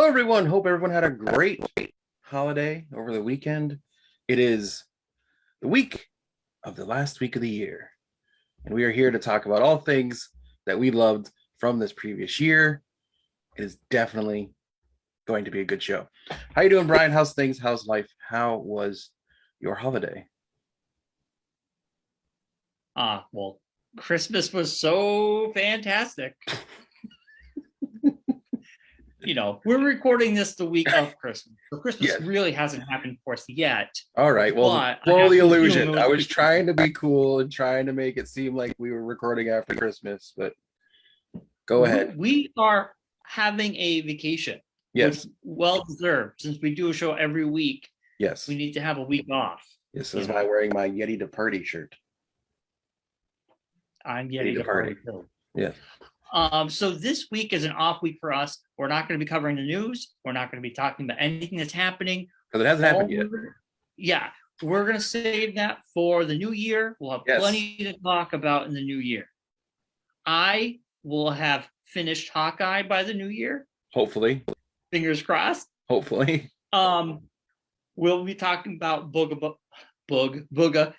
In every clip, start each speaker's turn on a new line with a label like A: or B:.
A: Hello, everyone. Hope everyone had a great holiday over the weekend. It is the week of the last week of the year, and we are here to talk about all things that we loved from this previous year. It is definitely going to be a good show. How you doing, Brian? How's things? How's life? How was your holiday?
B: Well, Christmas was so fantastic. We're recording this the week of Christmas. So Christmas really hasn't happened for us yet.
A: All right. Well, blow the illusion. I was trying to be cool and trying to make it seem like we were recording after Christmas, but go ahead.
B: We are having a vacation.
A: Yes.
B: Well deserved. Since we do a show every week.
A: Yes.
B: We need to have a week off.
A: This is why I'm wearing my Yeti to Party shirt.
B: I'm Yeti to Party too.
A: Yes.
B: So this week is an off week for us. We're not going to be covering the news. We're not going to be talking about anything that's happening.
A: Because it hasn't happened yet.
B: Yeah. We're going to save that for the new year. We'll have plenty to talk about in the new year. I will have finished Hawkeye by the new year.
A: Hopefully.
B: Fingers crossed.
A: Hopefully.
B: We'll be talking about Book of Boba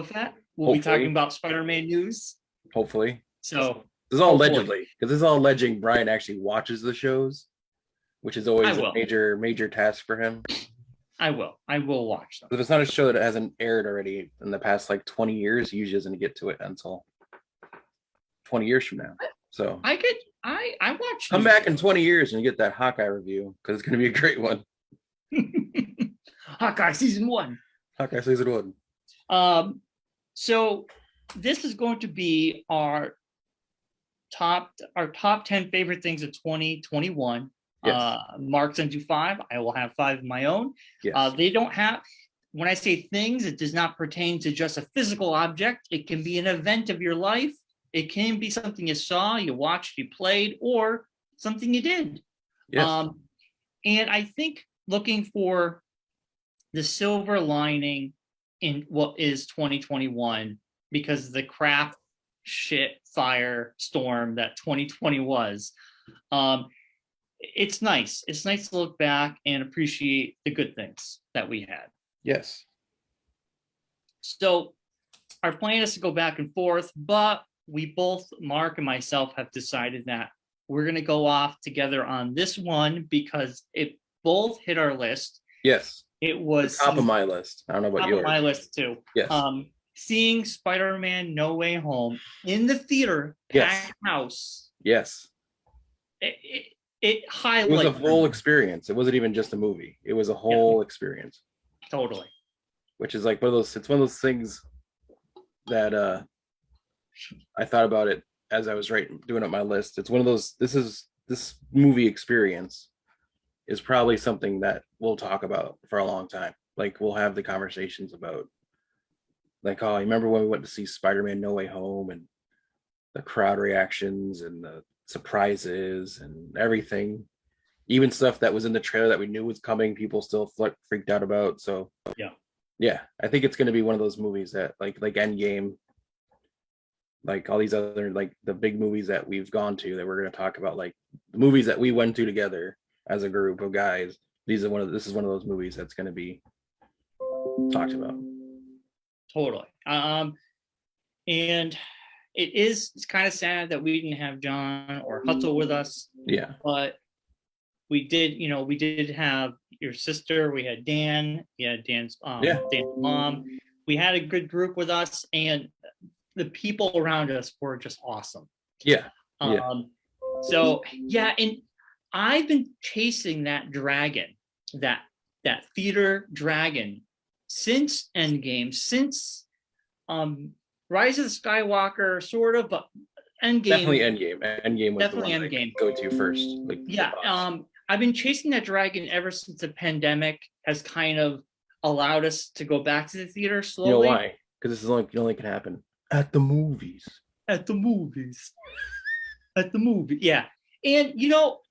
B: Fett. We'll be talking about Spider-Man news.
A: Hopefully.
B: So
A: this is all allegedly, because this is all alleging Brian actually watches the shows, which is always a major task for him.
B: I will watch them.
A: If it's not a show that hasn't aired already in the past 20 years, he usually doesn't get to it until 20 years from now. So
B: I watch.
A: Come back in 20 years and you get that Hawkeye review, because it's going to be a great one.
B: Hawkeye season 1.
A: Hawkeye season 1.
B: So this is going to be our top 10 favorite things of 2021.
A: Yes.
B: Mark's into 5. I will have 5 of my own.
A: Yes.
B: They don't have, when I say things, it does not pertain to just a physical object. It can be an event of your life. It can be something you saw, you watched, you played, or something you did.
A: Yes.
B: And I think looking for the silver lining in what is 2021, because the crap shit fire storm that 2020 was, it's nice to look back and appreciate the good things that we had.
A: Yes.
B: So our plan is to go back and forth, but we both, Mark and myself, have decided that we're going to go off together on this one because it both hit our list.
A: Yes.
B: It was
A: top of my list. I don't know about yours.
B: Top of my list too.
A: Yes.
B: Seeing Spider-Man No Way Home in the theater, packed house.
A: Yes.
B: It highlighted.
A: It was a full experience. It wasn't even just a movie. It was a whole experience. Totally. Which is like it's one of those things that I thought about it as I was doing up my list. It's one of those, this movie experience is probably something that we'll talk about for a long time. Like we'll have the conversations about I remember when we went to see Spider-Man No Way Home and the crowd reactions and the surprises and everything, even stuff that was in the trailer that we knew was coming, people still freaked out about. So yeah, I think it's going to be one of those movies that like Endgame, like all these other the big movies that we've gone to that we're going to talk about, like the movies that we went to together as a group of guys. This is one of those movies that's going to be talked about.
B: Totally. And it's kind of sad that we didn't have John or Hutzel with us.
A: Yeah.
B: But we did have your sister. We had Dan. Yeah, Dan's mom. We had a good group with us, and the people around us were just awesome.
A: Yeah.
B: So yeah, and I've been chasing that dragon, that theater dragon, since Endgame, since Rise of the Skywalker, sort of, but Endgame.
A: Definitely Endgame. Endgame was
B: definitely
A: the one
B: Endgame.
A: Go to first.
B: I've been chasing that dragon ever since the pandemic has kind of allowed us to go back to the theater slowly.
A: You know why? Because this is only can happen at the movies.
B: At the movies. At the movie, yeah. And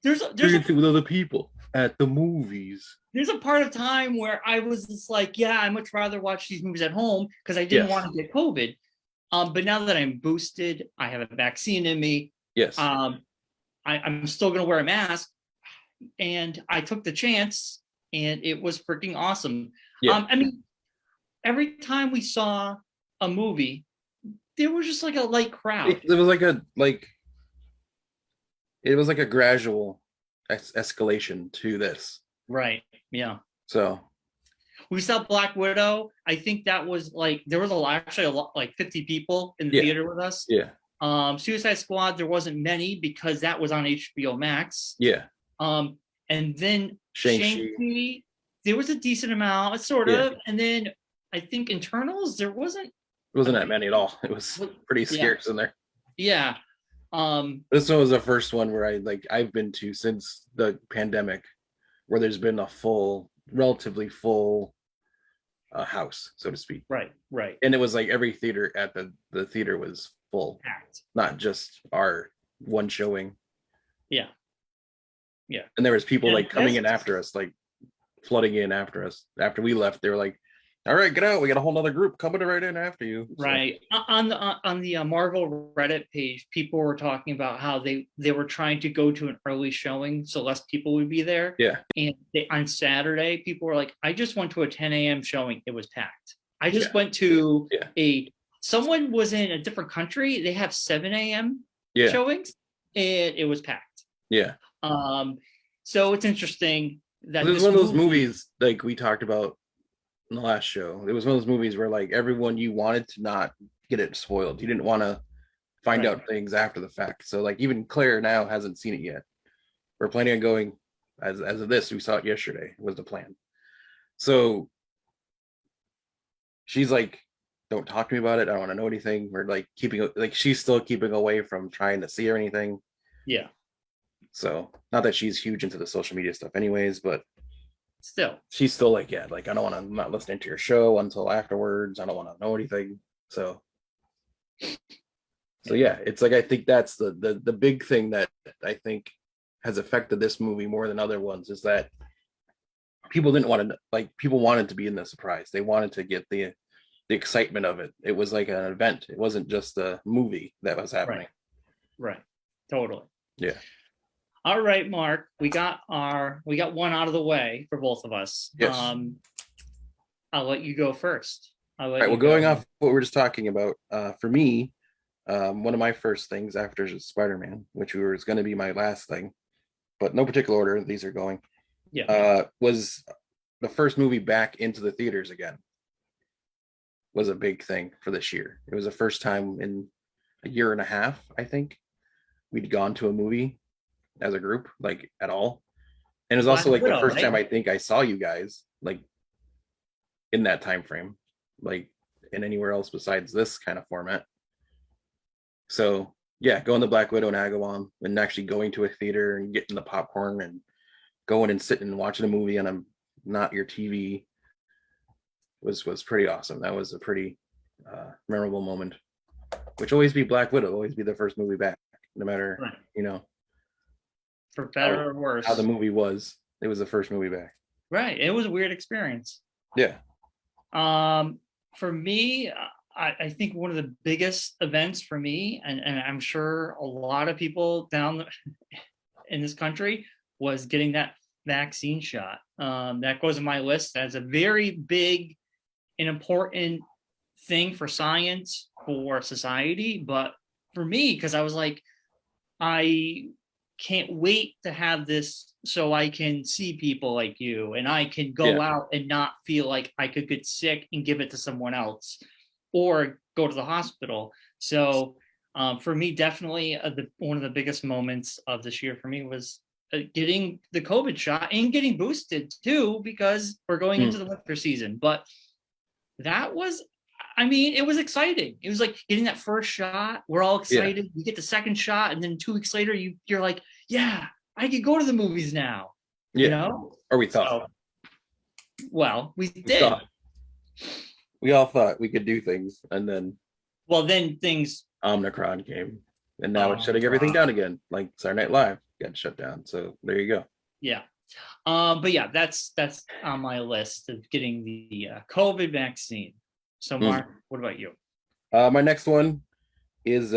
B: there's
A: with other people at the movies.
B: There's a part of time where I was just like, yeah, I'd much rather watch these movies at home because I didn't want to get COVID. But now that I'm boosted, I have a vaccine in me.
A: Yes.
B: I'm still going to wear a mask. and I took the chance, and it was freaking awesome.
A: Yeah.
B: I mean, every time we saw a movie, there was just like a light crowd.
A: It was like a gradual escalation to this.
B: Right. Yeah.
A: So
B: we saw Black Widow. I think that was like, there was actually a lot, like 50 people in the theater with us.
A: Yeah.
B: Suicide Squad, there wasn't many because that was on HBO Max.
A: Yeah.
B: And then Shang-Chi, there was a decent amount, sort of. And then I think Internals, there wasn't
A: that many at all. It was pretty scarce in there.
B: Yeah.
A: This one was the first one where I've been to since the pandemic, where there's been a relatively full house, so to speak.
B: Right.
A: And it was like every theater at the theater was full,
B: packed.
A: Not just our one showing.
B: Yeah.
A: And there was people coming in after us, like flooding in after us. After we left, they were like, all right, get out. We got a whole other group coming right in after you. So.
B: Right. On the Marvel Reddit page, people were talking about how they were trying to go to an early showing so less people would be there.
A: Yeah.
B: And on Saturday, people were like, I just went to a 10 a.m. showing. It was packed. I just went to someone was in a different country. They have 7 a.m. showings, and it was packed.
A: Yeah.
B: So it's interesting that
A: it was one of those movies like we talked about in the last show. It was one of those movies where like everyone, you wanted to not get it spoiled. You didn't want to find out things after the fact. So like even Claire now hasn't seen it yet. We're planning on going as of this. We saw it yesterday. Was the plan. So she's like, don't talk to me about it. I don't want to know anything. We're like she's still keeping away from trying to see or anything.
B: Yeah.
A: So not that she's huge into the social media stuff anyways, but she's still like, I don't want to, I'm not listening to your show until afterwards. I don't want to know anything. So yeah, it's like, I think that's the big thing that I think has affected this movie more than other ones is that people didn't want to, people wanted to be in the surprise. They wanted to get the excitement of it. It was like an event. It wasn't just a movie that was happening.
B: Right. Totally.
A: Yeah.
B: All right, Mark, we got one out of the way for both of us.
A: Yes.
B: I'll let you go first.
A: All right. Well, going off what we were just talking about, for me, one of my first things after Spider-Man, which was going to be my last thing, but no particular order, these are going, was the first movie back into the theaters again. Was a big thing for this year. It was the first time in a year and a half, I think, we'd gone to a movie as a group, at all. And it was also the first time I think I saw you guys in that time frame, in anywhere else besides this kind of format. So yeah, going to Black Widow and Agawam and actually going to a theater and getting the popcorn and going and sitting and watching a movie on not your TV was pretty awesome. That was a pretty memorable moment, which always be Black Widow, always be the first movie back, no matter,
B: for better or worse,
A: how the movie was. It was the first movie back.
B: Right. It was a weird experience.
A: Yeah.
B: For me, I think one of the biggest events for me, and I'm sure a lot of people down in this country, was getting that vaccine shot. That goes on my list as a very big and important thing for science, for society, but for me, because I was like, I can't wait to have this so I can see people like you and I can go out and not feel like I could get sick and give it to someone else or go to the hospital. So for me, definitely one of the biggest moments of this year for me was getting the COVID shot and getting boosted too, because we're going into the winter season. But that was, it was exciting. It was like getting that first shot. We're all excited. You get the second shot, and then 2 weeks later, you're like, yeah, I could go to the movies now.
A: Yeah.
B: You know?
A: Or we thought.
B: We did.
A: We all thought we could do things, and then.
B: Well, then things.
A: Omicron came, and now it's shutting everything down again. Like Saturday Night Live got shut down. So there you go.
B: Yeah. But yeah, that's on my list of getting the COVID vaccine. So Mark, what about you?
A: My next one is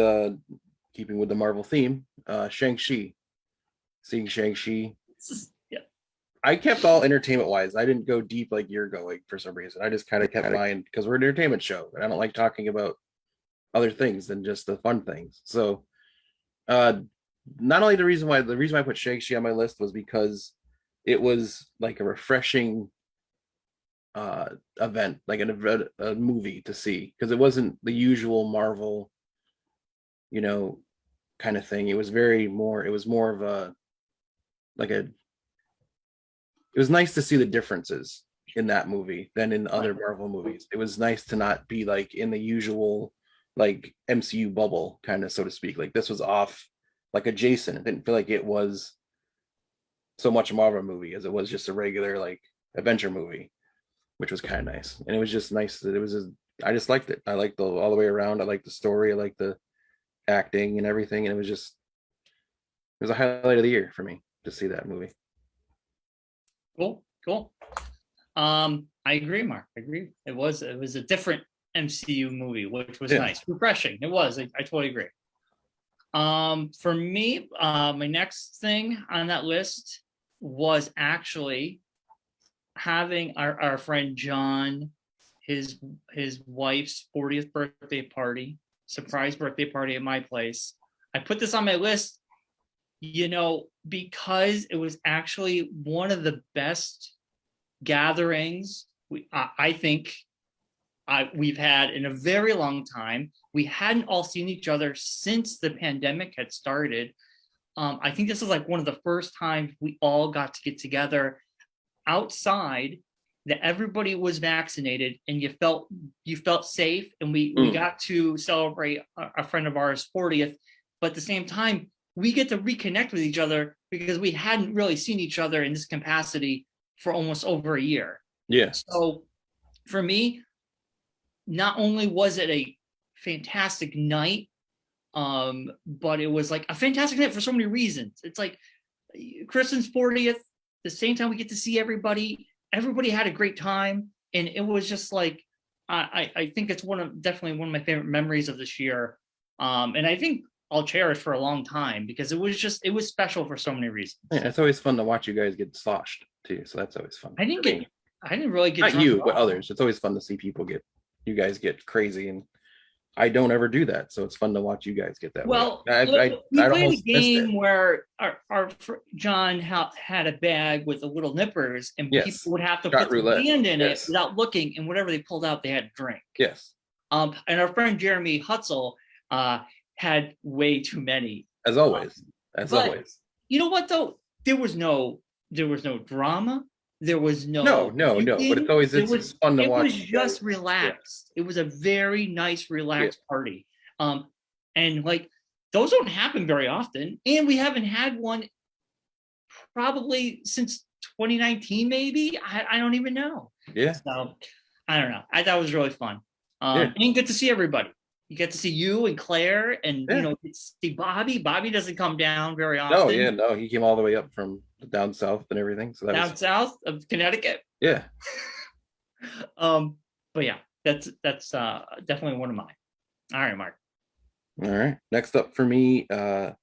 A: keeping with the Marvel theme, Shang-Chi. Seeing Shang-Chi I kept all entertainment wise. I didn't go deep like you're going for some reason. I just kind of kept mine because we're an entertainment show, and I don't like talking about other things than just the fun things. So, uh, not only the reason why I put Shang-Chi on my list was because it was like a refreshing event, like a movie to see, because it wasn't the usual Marvel, you know, kind of thing. It was more of a like a it was nice to see the differences in that movie than in other Marvel movies. It was nice to not be like in the usual like MCU bubble, kind of, so to speak. Like this was off, like adjacent. It didn't feel like it was so much a Marvel movie as it was just a regular like adventure movie, which was kind of nice. And it was just nice that I just liked it. I liked all the way around. I liked the story. I liked the acting and everything. And it was a highlight of the year for me to see that movie.
B: Cool. I agree, Mark. I agree. It was a different MCU movie, which was nice, refreshing. It was. I totally agree. For me, my next thing on that list was actually having our friend John, his wife's 40th birthday party, surprise birthday party at my place. I put this on my list, because it was actually one of the best gatherings I think we've had in a very long time. We hadn't all seen each other since the pandemic had started. I think this is like one of the first times we all got to get together outside, that everybody was vaccinated and you felt safe, and we got to celebrate a friend of ours 40th, but at the same time we get to reconnect with each other because we hadn't really seen each other in this capacity for almost over a year.
A: Yeah.
B: So for me, not only was it a fantastic night, but it was like a fantastic night for so many reasons. It's like Kristen's 40th, the same time we get to see everybody had a great time. And it was just like, I think it's definitely one of my favorite memories of this year. And I think I'll cherish for a long time because it was special for so many reasons.
A: Yeah, it's always fun to watch you guys get sloshed too. So that's always fun.
B: I didn't really get
A: not you, but others. It's always fun to see you guys get crazy, and I don't ever do that, so it's fun to watch you guys get that.
B: Well, we played a game where our John had a bag with the little nippers, and people would have to put their hand in it without looking, and whatever they pulled out, they had to drink.
A: Yes.
B: And our friend Jeremy Hutzel had way too many.
A: As always.
B: You know what though? There was no drama. There was no.
A: But it's fun to watch.
B: It was just relaxed. Yeah. It was a very nice, relaxed party. And like those don't happen very often, and we haven't had one probably since 2019, maybe. I don't even know.
A: Yeah.
B: So I don't know. I thought it was really fun. And good to see everybody. You get to see you and Claire, and see Bobby. Bobby doesn't come down very often.
A: No, he came all the way up from down south and everything. So that
B: south of Connecticut.
A: Yeah.
B: But yeah, that's definitely one of mine. All right, Mark.
A: All right. Next up for me,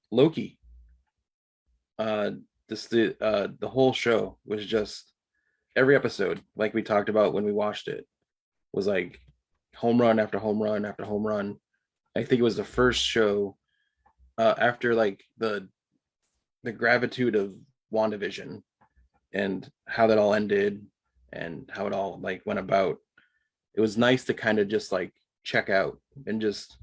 A: Loki. The whole show was just, every episode, like we talked about when we watched it, was like home run after home run after home run. I think it was the first show after like the gratitude of WandaVision and how that all ended and how it all like went about. It was nice to kind of just like check out, and just,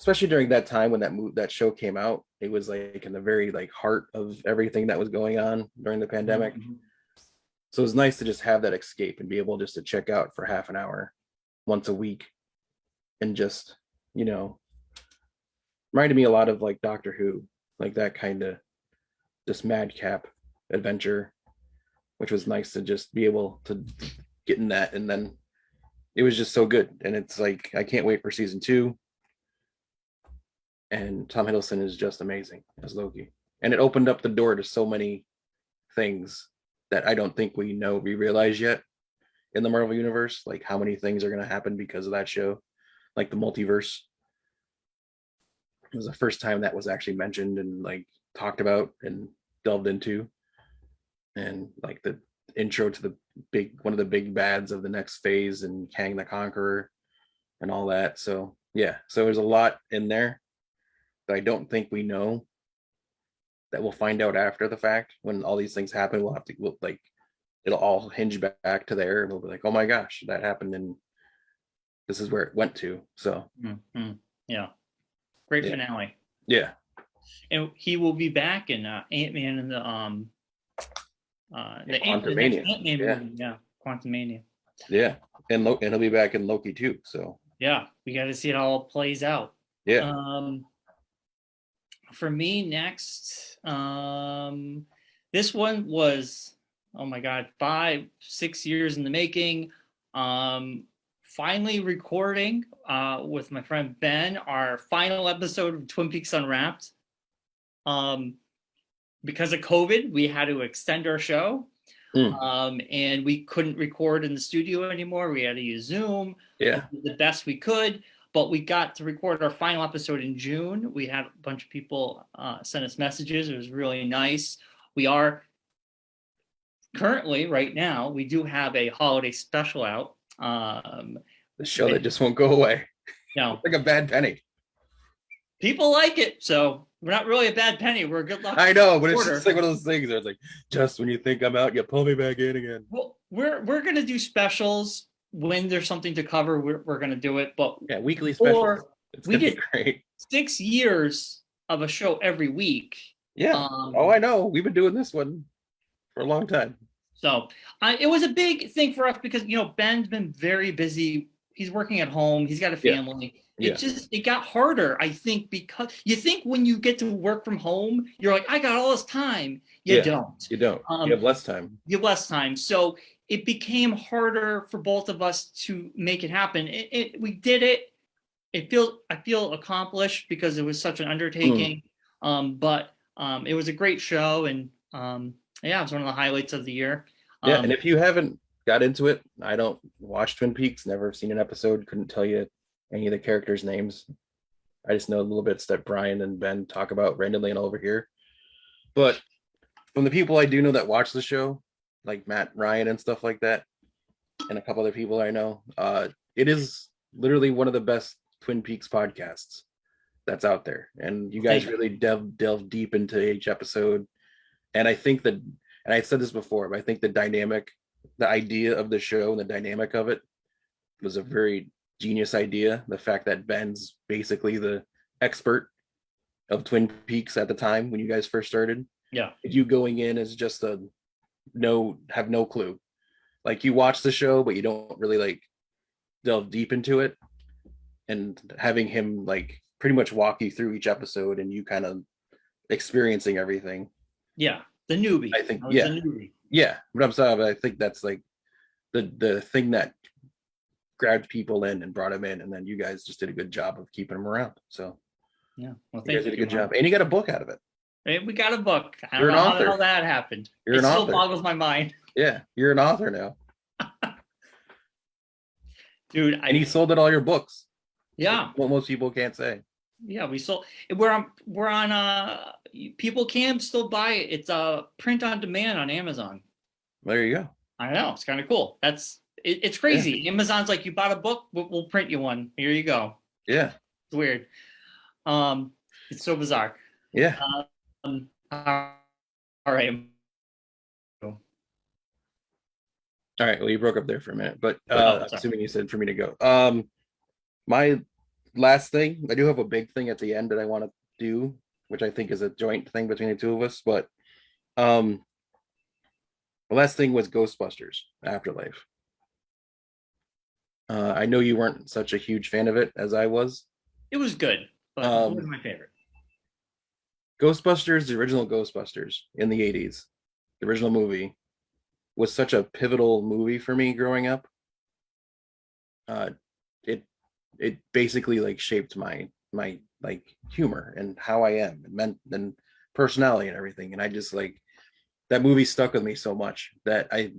A: especially during that time when that show came out, it was like in the very like heart of everything that was going on during the pandemic. Mm-hmm. So it was nice to just have that escape and be able just to check out for half an hour once a week, and just, reminded me a lot of like Doctor Who, like that kind of just madcap adventure, which was nice to just be able to get in that. And then it was just so good, and it's like I can't wait for season 2. And Tom Hiddleston is just amazing as Loki, and it opened up the door to so many things that I don't think we realize yet in the Marvel universe, like how many things are going to happen because of that show, like the multiverse. It was the first time that was actually mentioned and like talked about and delved into. and like the intro to one of the big bads of the next phase, and Kang the Conqueror and all that. So yeah, so there's a lot in there that I don't think we know, that we'll find out after the fact. When all these things happen, like it'll all hinge back to there, and we'll be like, oh my gosh, that happened, and this is where it went to. So
B: yeah, great finale.
A: Yeah,
B: and he will be back in Ant-Man and the
A: Quantumania.
B: Ant-Man movie. Yeah, Quantumania.
A: Yeah, and he'll be back in Loki too. So
B: yeah, we got to see it all plays out.
A: Yeah.
B: For me next, this one was, oh my God, 5-6 years in the making. Finally recording with my friend Ben our final episode of Twin Peaks Unwrapped. Because of COVID, we had to extend our show. And we couldn't record in the studio anymore. We had to use Zoom.
A: Yeah.
B: We did the best we could, but we got to record our final episode in June. We had a bunch of people send us messages. It was really nice. We are currently, right now, we do have a holiday special out.
A: The show that just won't go away.
B: No,
A: It's like a bad penny.
B: People like it, so we're not really a bad penny. We're a good luck.
A: I know, but it's just like one of those things where it's like, just when you think I'm out, you pull me back in again.
B: Well, we're gonna do specials when there's something to cover. We're gonna do it, but
A: yeah, weekly specials.
B: We did great 6 years of a show every week.
A: Yeah. I know. We've been doing this one for a long time.
B: So it was a big thing for us because Ben's been very busy. He's working at home. He's got a family. Yeah. It got harder, I think, because you think when you get to work from home, you're like, I got all this time. You don't.
A: You don't. You have less time.
B: You have less time. So it became harder for both of us to make it happen. We did it. I feel accomplished because it was such an undertaking. But it was a great show, and it was one of the highlights of the year.
A: And if you haven't got into it, I don't watch Twin Peaks, never seen an episode, couldn't tell you any of the characters' names. I just know little bits that Brian and Ben talk about randomly and over here. But from the people I do know that watch the show, like Matt Ryan and stuff like that, and a couple other people I know, it is literally one of the best Twin Peaks podcasts that's out there. And you guys really delve deep into each episode. And I think that, and I said this before, but I think the idea of the show and the dynamic of it was a very genius idea. The fact that Ben's basically the expert of Twin Peaks at the time when you guys first started.
B: Yeah.
A: You going in as just have no clue. Like you watch the show, but you don't really like delve deep into it. And having him like pretty much walk you through each episode and you kind of experiencing everything.
B: Yeah. The newbie.
A: I think, yeah. The newbie. Yeah. But I'm sorry, but I think that's like the thing that grabbed people in and brought them in, and then you guys just did a good job of keeping them around. So
B: yeah,
A: well, you guys did a good job, and you got a book out of it.
B: We got a book. I don't know how that happened. It still boggles my mind.
A: Yeah, you're an author now,
B: dude.
A: And you sold it all your books.
B: Yeah,
A: what most people can't say.
B: Yeah, we sold. We're on. People can still buy it. It's print on demand on Amazon.
A: There you go.
B: I know, it's kind of cool. It's crazy. Yeah. Amazon's like, you bought a book, we'll print you one. Here you go.
A: Yeah.
B: It's weird. It's so bizarre.
A: Yeah.
B: All right.
A: All right. Well, you broke up there for a minute, but assuming you said for me to go. My last thing, I do have a big thing at the end that I want to do, which I think is a joint thing between the two of us, but the last thing was Ghostbusters Afterlife. I know you weren't such a huge fan of it as I was.
B: It was good, but it was my favorite.
A: Ghostbusters, the original Ghostbusters in the 80s, the original movie, was such a pivotal movie for me growing up. It basically like shaped my like humor and how I am and personality and everything. And I just like, that movie stuck with me so much that I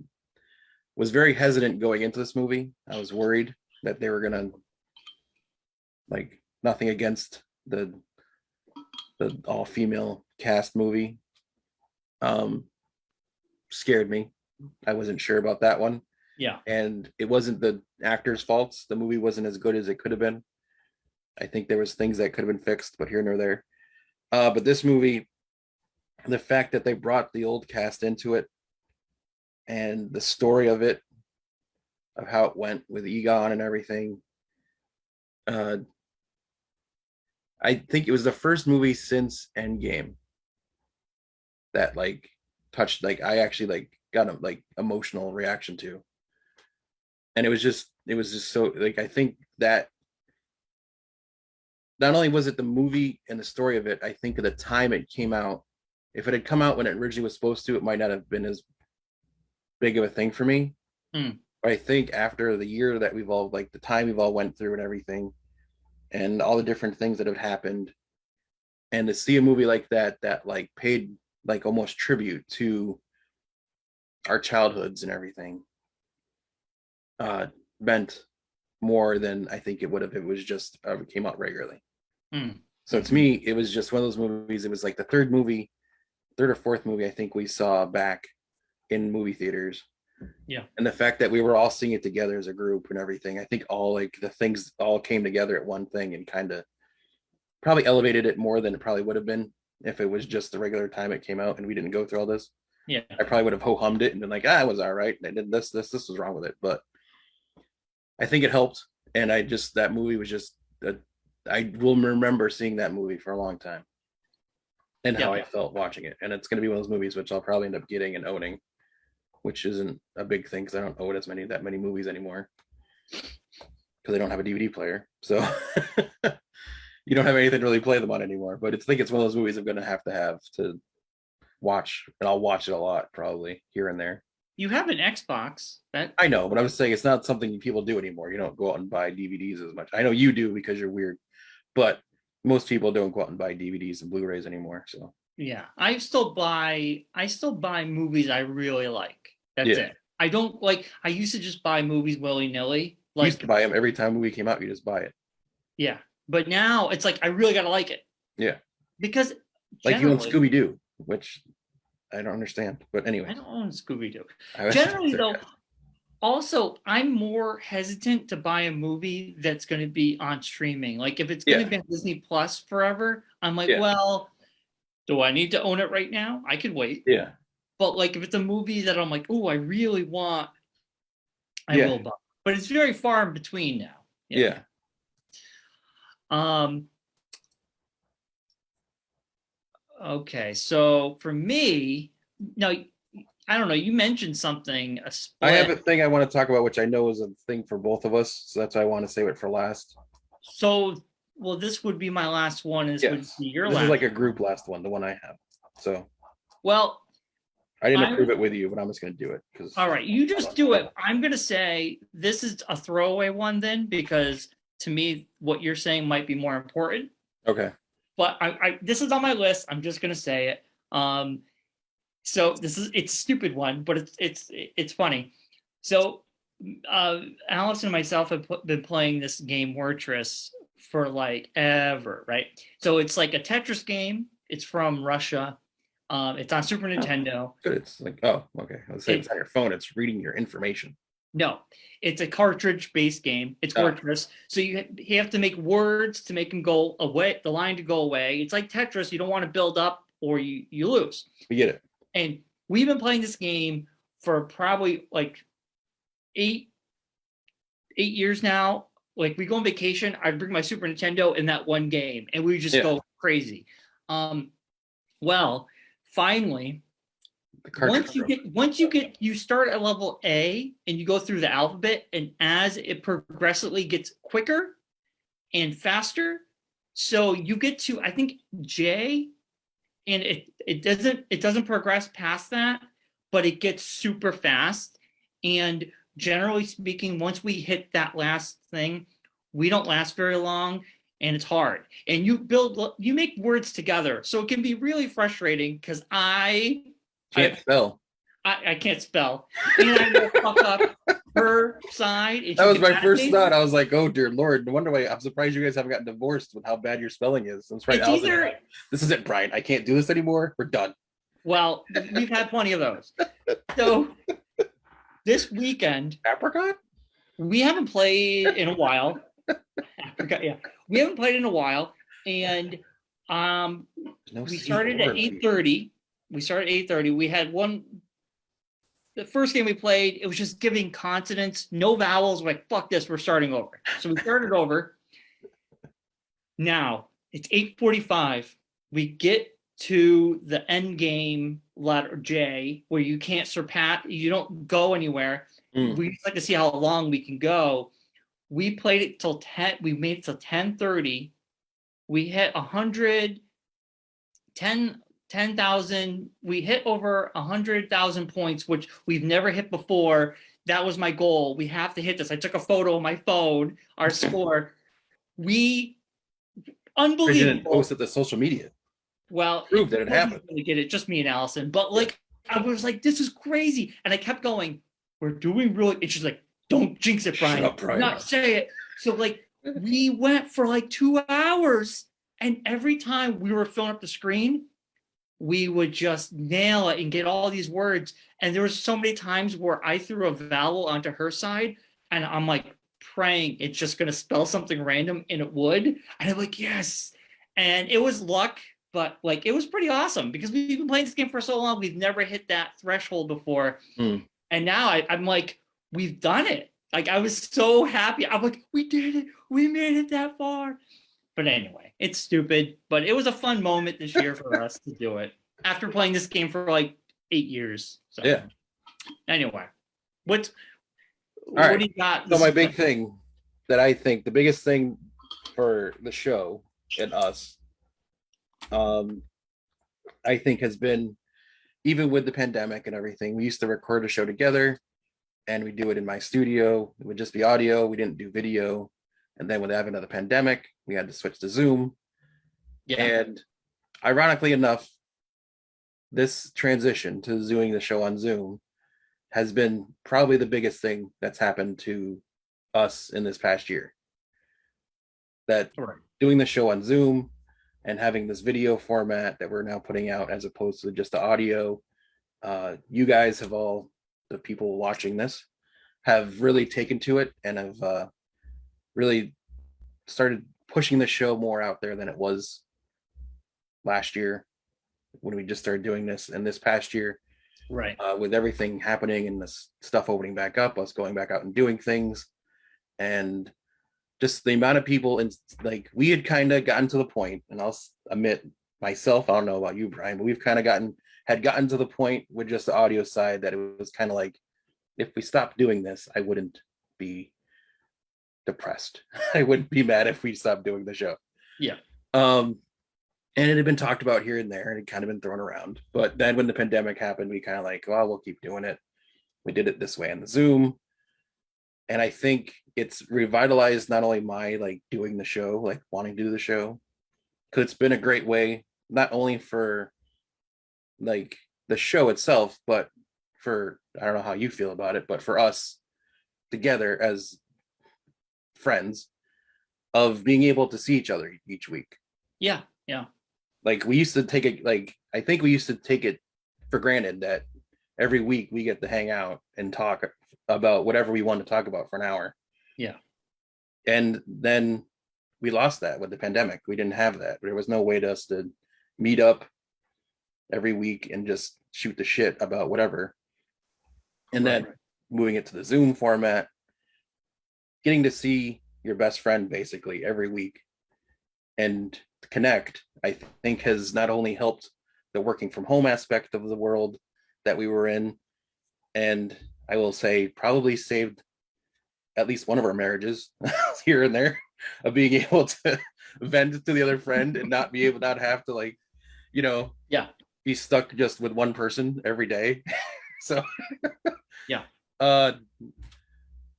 A: was very hesitant going into this movie. I was worried that they were gonna, like, nothing against the all-female cast movie, scared me. I wasn't sure about that one.
B: Yeah.
A: And it wasn't the actors' faults. The movie wasn't as good as it could have been. I think there was things that could have been fixed, but here nor there. But this movie, the fact that they brought the old cast into it and the story of it, of how it went with Egon and everything. I think it was the first movie since Endgame that like touched, like I actually like got a like emotional reaction to. And it was just so like, I think that not only was it the movie and the story of it, I think at the time it came out, if it had come out when it originally was supposed to, it might not have been as big of a thing for me. But I think after the year that we've all, like the time we've all went through and everything, and all the different things that have happened, and to see a movie like that like paid like almost tribute to our childhoods and everything, meant more than I think it would have if it was just came out regularly. So to me, it was just one of those movies. It was like the third or fourth movie I think we saw back in movie theaters.
B: Yeah.
A: And the fact that we were all seeing it together as a group and everything, I think all like the things all came together at one thing and kind of probably elevated it more than it probably would have been if it was just the regular time it came out and we didn't go through all this.
B: Yeah.
A: I probably would have ho-hummed it and been like, it was all right. And I did this was wrong with it. But I think it helped. And that movie was just, I will remember seeing that movie for a long time and how I felt watching it. And it's going to be one of those movies which I'll probably end up getting and owning, which isn't a big thing because I don't own that many movies anymore because I don't have a DVD player. So you don't have anything to really play them on anymore. But I think it's one of those movies I'm going to have to watch, and I'll watch it a lot probably here and there.
B: You have an Xbox.
A: I know, but I was saying it's not something people do anymore. You don't go out and buy DVDs as much. I know you do because you're weird, but most people don't go out and buy DVDs and Blu-rays anymore. So
B: yeah, I still buy movies I really like. That's it. I don't like, I used to just buy movies willy-nilly. Like,
A: you used to buy them every time a movie came out, you just buy it.
B: Yeah. But now it's like I really gotta like it.
A: Yeah.
B: Because
A: like you own Scooby-Doo, which I don't understand. But anyway.
B: I don't own Scooby-Doo. Generally though, also I'm more hesitant to buy a movie that's gonna be on streaming. Like if it's gonna be on Disney Plus forever, I'm like, well, do I need to own it right now? I could wait.
A: Yeah.
B: But like if it's a movie that I'm like, oh, I really want, I will buy. But it's very far in between now.
A: Yeah.
B: Okay, so for me, now I don't know. You mentioned something.
A: I have a thing I want to talk about, which I know is a thing for both of us. So that's why I want to save it for last.
B: So, well, this would be my last one. Would be your last.
A: This is like a group last one, the one I have. So.
B: Well.
A: I didn't approve it with you, but I'm just going to do it.
B: All right, you just do it. I'm going to say this is a throwaway one then, because to me, what you're saying might be more important.
A: Okay.
B: But this is on my list. I'm just going to say it. So it's a stupid one, but it's funny. So Alice and myself have been playing this game Wordtress for like ever, right? So it's like a Tetris game. It's from Russia. It's on Super Nintendo.
A: Good. It's like, oh, okay. I was saying it's on your phone. It's reading your information.
B: No, it's a cartridge-based game. It's Wordtress. So you have to make words to make them go away, the line to go away. It's like Tetris. You don't want to build up or you lose.
A: We get it.
B: And we've been playing this game for probably like eight years now. Like we go on vacation, I bring my Super Nintendo in that one game, and we just go crazy. Well, finally, you start at level A and you go through the alphabet, and as it progressively gets quicker and faster, so you get to I think J, and it doesn't progress past that, but it gets super fast. And generally speaking, once we hit that last thing, we don't last very long. And it's hard. And you make words together. So it can be really frustrating because I
A: can't spell.
B: I can't spell. And I will fuck up her side.
A: That was my first thought. I was like, oh dear Lord. No wonder why I'm surprised you guys haven't gotten divorced with how bad your spelling is. That's right. This is it, Brian. I can't do this anymore. We're done.
B: Well, we've had plenty of those. So this weekend,
A: Apricot?
B: we haven't played in a while. Apricot, yeah, we haven't played in a while, and we started at 8:30. We started at 8:30. We had the first game we played, it was just giving consonants, no vowels. We're like, fuck this, we're starting over. So we started over. Now it's 8:45. We get to the end game letter J, where you can't surpass, you don't go anywhere. We just like to see how long we can go. We played it till 10. We made it till 10:30. We hit 10,000. We hit over 100,000 points, which we've never hit before. That was my goal. We have to hit this. I took a photo on my phone, our score. Unbelievable.
A: You didn't post it to social media.
B: Well,
A: prove that it happened.
B: Really get it, just me and Allison. But like, I was like, this is crazy, and I kept going. We're doing really. And she's like, don't jinx it, Brian.
A: Shut up, Brian.
B: Not say it. So like, we went for like 2 hours, and every time we were filling up the screen, we would just nail it and get all these words. And there was so many times where I threw a vowel onto her side, and I'm like praying it's just gonna spell something random, and it would. And I'm like, yes. And it was luck. But like, it was pretty awesome because we've been playing this game for so long. We've never hit that threshold before. And now I'm like, we've done it. Like, I was so happy. I'm like, we did it. We made it that far. But anyway, it's stupid. But it was a fun moment this year for us to do it after playing this game for like 8 years. So
A: yeah.
B: Anyway, what
A: do
B: you got?
A: So my big thing that I think the biggest thing for the show and us, I think has been, even with the pandemic and everything, we used to record a show together and we do it in my studio. It would just be audio. We didn't do video. And then with the advent of the pandemic, we had to switch to Zoom. Yeah. And ironically enough, this transition to doing the show on Zoom has been probably the biggest thing that's happened to us in this past year. That doing the show on Zoom and having this video format that we're now putting out as opposed to just the audio, you guys have all, the people watching this, have really taken to it and have really started pushing the show more out there than it was last year when we just started doing this, and this past year, with everything happening and this stuff opening back up, us going back out and doing things, and just the amount of people, and like, we had kind of gotten to the point, and I'll admit myself, I don't know about you, Brian, but we've kind of had gotten to the point with just the audio side that it was kind of like, if we stopped doing this, I wouldn't be depressed. I wouldn't be mad if we stopped doing the show.
B: Yeah.
A: And it had been talked about here and there, and it kind of been thrown around. But then when the pandemic happened, we kind of like, well, we'll keep doing it. We did it this way on the Zoom. And I think it's revitalized not only my like doing the show, like wanting to do the show, because it's been a great way, not only for like the show itself, but for, I don't know how you feel about it, but for us together as friends, of being able to see each other each week.
B: Yeah. Yeah.
A: Like, we used to take it, like, I think we used to take it for granted that every week we get to hang out and talk about whatever we want to talk about for an hour.
B: Yeah.
A: And then we lost that with the pandemic. We didn't have that. There was no way to us to meet up every week and just shoot the shit about whatever. And then moving it to the Zoom format, getting to see your best friend basically every week and connect, I think has not only helped the working from home aspect of the world that we were in, and I will say probably saved at least one of our marriages here and there, of being able to vent to the other friend and not have to, like, you know, be stuck just with one person every day. So not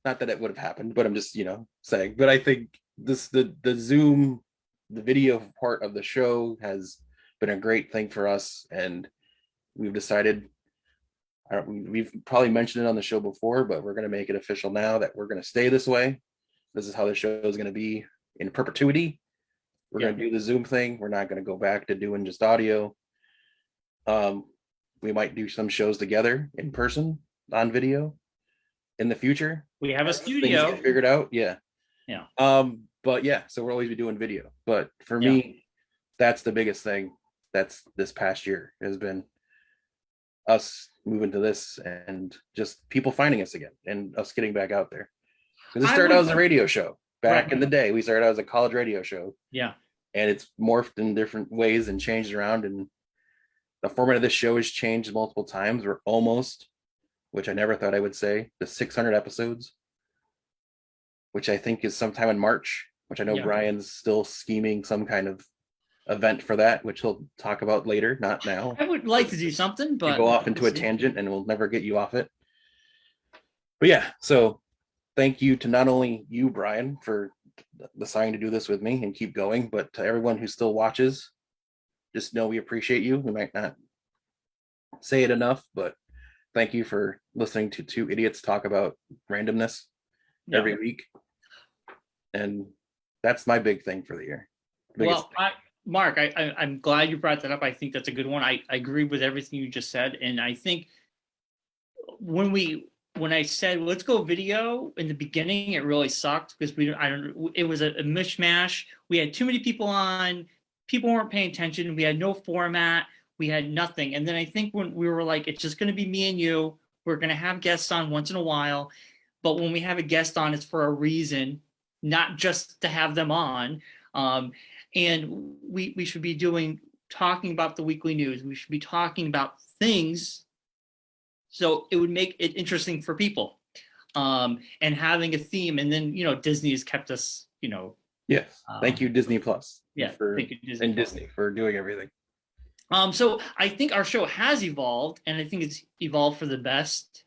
A: that it would have happened, but I'm just, saying. But I think the Zoom, the video part of the show has been a great thing for us, and we've decided, we've probably mentioned it on the show before, but we're going to make it official now that we're going to stay this way. This is how the show is going to be in perpetuity. We're going to do the Zoom thing. We're not going to go back to doing just audio. we might do some shows together in person on video in the future.
B: We have a studio
A: things get figured out. Yeah.
B: Yeah.
A: But yeah, so we'll always be doing video. But for me, that's the biggest thing. That's this past year has been us moving to this and just people finding us again and us getting back out there. Because it started out as a radio show back in the day. We started out as a college radio show.
B: Yeah.
A: And it's morphed in different ways and changed around. And the format of this show has changed multiple times. We're almost, which I never thought I would say, the 600 episodes, which I think is sometime in March, which I know Brian's still scheming some kind of event for that, which he'll talk about later, not now.
B: I would like to do something, but
A: go off into a tangent and we'll never get you off it. But yeah, so thank you to not only you, Brian, for deciding to do this with me and keep going, but to everyone who still watches, just know we appreciate you. We might not say it enough, but thank you for listening to two idiots talk about randomness every week. And that's my big thing for the year.
B: Mark, I'm glad you brought that up. I think that's a good one. I agree with everything you just said. And I think when I said, let's go video in the beginning, it really sucked because it was a mishmash. We had too many people on, people weren't paying attention. We had no format. We had nothing. And then I think when we were like, it's just going to be me and you, we're going to have guests on once in a while. But when we have a guest on, it's for a reason, not just to have them on. And we should be talking about the weekly news. We should be talking about things. So it would make it interesting for people, and having a theme. And then, Disney has kept us,
A: Yes. Thank you, Disney Plus.
B: Yeah.
A: Thank you, Disney for doing everything.
B: So I think our show has evolved, and I think it's evolved for the best.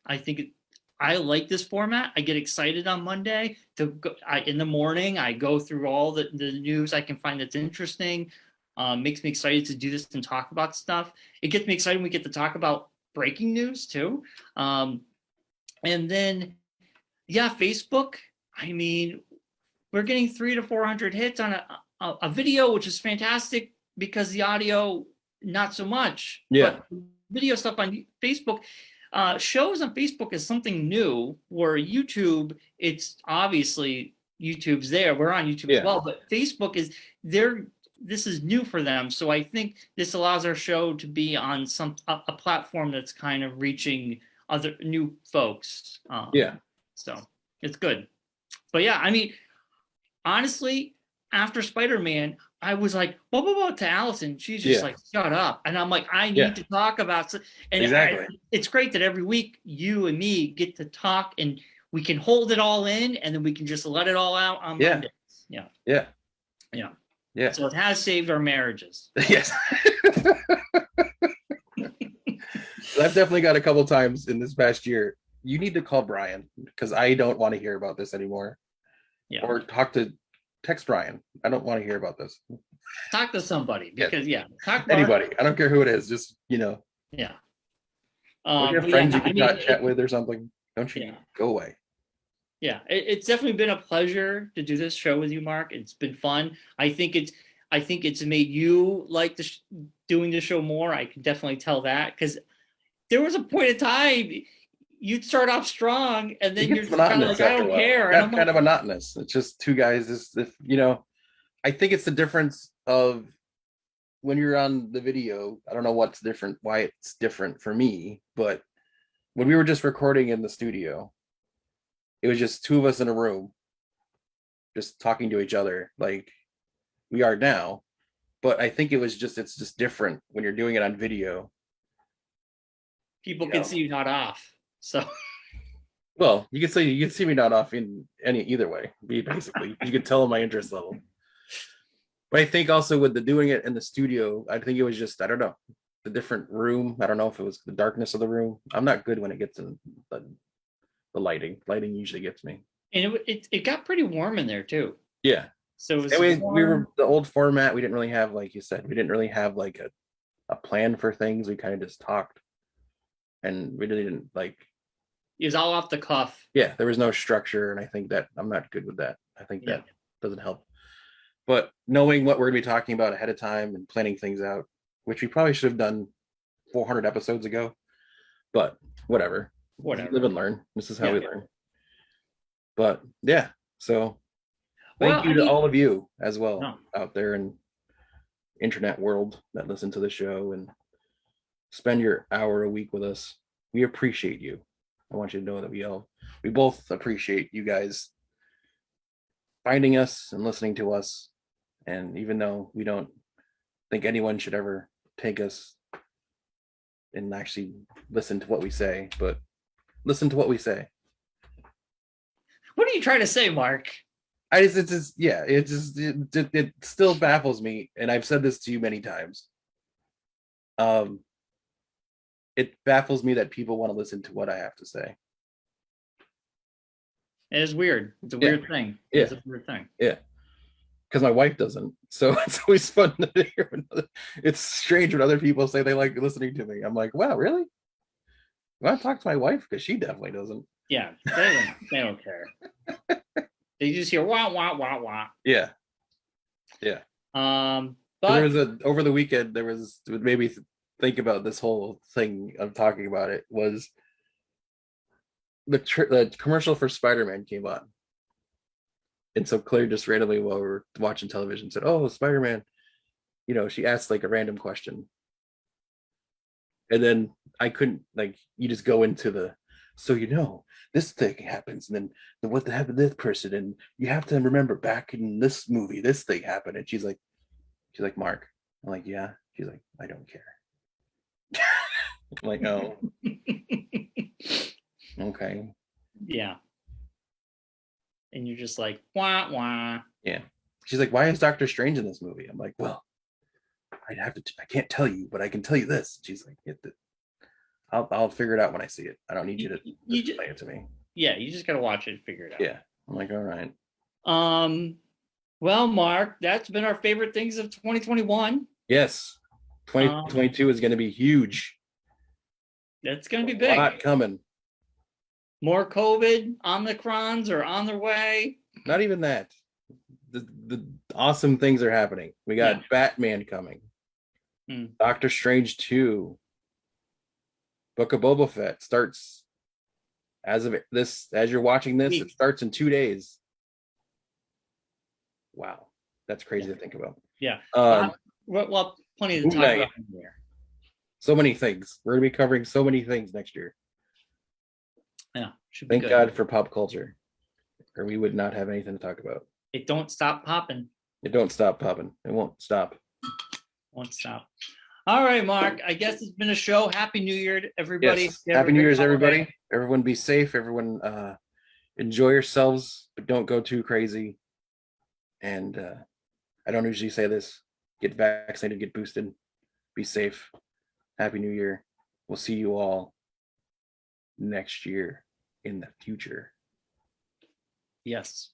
B: I like this format. I get excited on Monday in the morning. I go through all the news I can find that's interesting. Makes me excited to do this and talk about stuff. It gets me excited when we get to talk about breaking news too. And then, Facebook. I mean, we're getting 300 to 400 hits on a video, which is fantastic because the audio, not so much.
A: Yeah.
B: But video stuff on Facebook. Shows on Facebook is something new, where YouTube, it's obviously YouTube's there. We're on YouTube as well, but Facebook is there. This is new for them. So I think this allows our show to be on a platform that's kind of reaching other new folks. So it's good. But yeah, I mean, honestly, after Spider-Man, I was like, what to Allison? She's just like, shut up. And I'm like, I need to talk about. And it's great that every week you and me get to talk and we can hold it all in and then we can just let it all out on Mondays. Yeah. So it has saved our marriages.
A: Yes. I've definitely got a couple times in this past year. You need to call Brian because I don't want to hear about this anymore. Yeah. Or text Brian. I don't want to hear about this.
B: Talk to somebody because talk
A: to anybody. I don't care who it is. Just
B: Yeah.
A: Your friends you can chat with or something. Don't you go away.
B: Yeah, it's definitely been a pleasure to do this show with you, Mark. It's been fun. I think it's made you like doing the show more. I can definitely tell that because there was a point in time you'd start off strong and then you're kind of like, I don't care.
A: That's kind of monotonous. It's just two guys. I think it's the difference of when you're on the video. I don't know what's different, why it's different for me, but when we were just recording in the studio, it was just two of us in a room, just talking to each other like we are now. But I think it's just different when you're doing it on video.
B: People can see you not off. So,
A: well, you can see me not off in either way. Basically, you can tell my interest level. But I think also with doing it in the studio, I think it was just, I don't know, the different room. I don't know if it was the darkness of the room. I'm not good when it gets in the lighting. Lighting usually gets me.
B: And it got pretty warm in there too.
A: Yeah.
B: So
A: we were the old format. We didn't really have, like you said, we didn't really have like a plan for things. We kind of just talked, and we really didn't like.
B: It was all off the cuff.
A: Yeah, there was no structure, and I think that I'm not good with that. I think that doesn't help. But knowing what we're going to be talking about ahead of time and planning things out, which we probably should have done 400 episodes ago, but whatever. Live and learn. This is how we learn. But yeah, so thank you to all of you as well out there in internet world that listen to the show and spend your hour a week with us. We appreciate you. I want you to know that we both appreciate you guys finding us and listening to us. And even though we don't think anyone should ever take us and actually listen to what we say, but listen to what we say.
B: What are you trying to say, Mark?
A: It still baffles me, and I've said this to you many times. It baffles me that people want to listen to what I have to say.
B: It is weird. It's a weird thing. It's a weird thing.
A: Yeah. Because my wife doesn't. So it's always fun to hear it's strange when other people say they like listening to me. I'm like, wow, really? You want to talk to my wife? Because she definitely doesn't.
B: Yeah, they don't care. They just hear wah wah wah wah.
A: Yeah.
B: But
A: there was over the weekend, there was what made me think about this whole thing of talking about it was the commercial for Spider-Man came on. And so Claire just randomly while we were watching television said, "Oh, Spider-Man," she asked like a random question. And then I couldn't, like, you just go into this thing happens, and then what happened to this person, and you have to remember back in this movie, this thing happened. And she's like, Mark. I'm like, yeah. She's like, I don't care. I'm like, oh. Okay.
B: Yeah. And you're just like, wah wah.
A: Yeah. She's like, why is Doctor Strange in this movie? I'm like, well, I can't tell you, but I can tell you this. She's like, I'll figure it out when I see it. I don't need you to explain it to me.
B: Yeah, you just gotta watch it and figure it out.
A: Yeah. I'm like, all right.
B: Well, Mark, that's been our favorite things of 2021.
A: Yes. 2022 is gonna be huge.
B: That's gonna be big.
A: A lot coming.
B: More COVID, Omicrons are on their way.
A: Not even that. The awesome things are happening. We got Batman coming. Doctor Strange 2. Book of Boba Fett starts as you're watching this, it starts in 2 days. Wow. That's crazy to think about.
B: Yeah. Well, plenty to talk about here.
A: So many things. We're gonna be covering so many things next year.
B: Yeah. Should be
A: Thank God for pop culture, or we would not have anything to talk about.
B: It don't stop popping.
A: It don't stop popping. It won't stop.
B: Won't stop. All right, Mark. I guess it's been a show. Happy New Year to everybody.
A: Yes. Happy New Year's, everybody. Everyone be safe. Everyone enjoy yourselves, but don't go too crazy. And I don't usually say this. Get vaccinated, get boosted. Be safe. Happy New Year. We'll see you all next year in the future.
B: Yes.